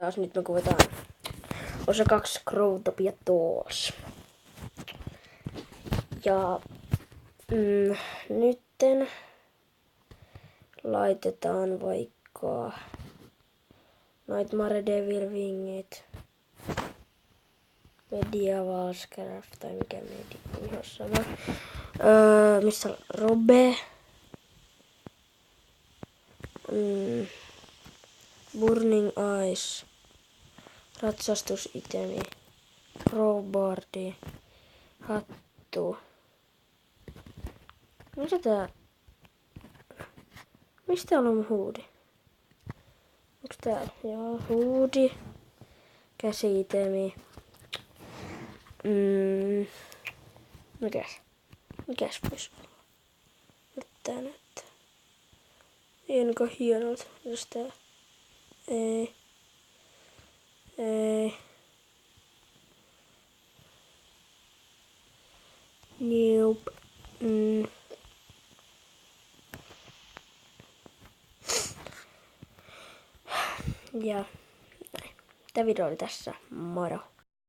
Taas nyt me kuvataan osa 2 Growtopia Dolls. Ja nytten laitetaan vaikka Nightmare Devil Wingit, Medieval Scarf tai mikä ihan sama. Missä on Robe, Burning Eyes, ratsastusitemi, crowbardi, hattu. Mikä tää? Mistä on mun huudi? Onks täällä? Joo, huudi, käsi-itemi. Mikäs pois? Nyt tää näyttää. Ei ainakaan hienolta. Jos tää. Ei. Nope. Ja näin. Tämä video oli tässä. Moro.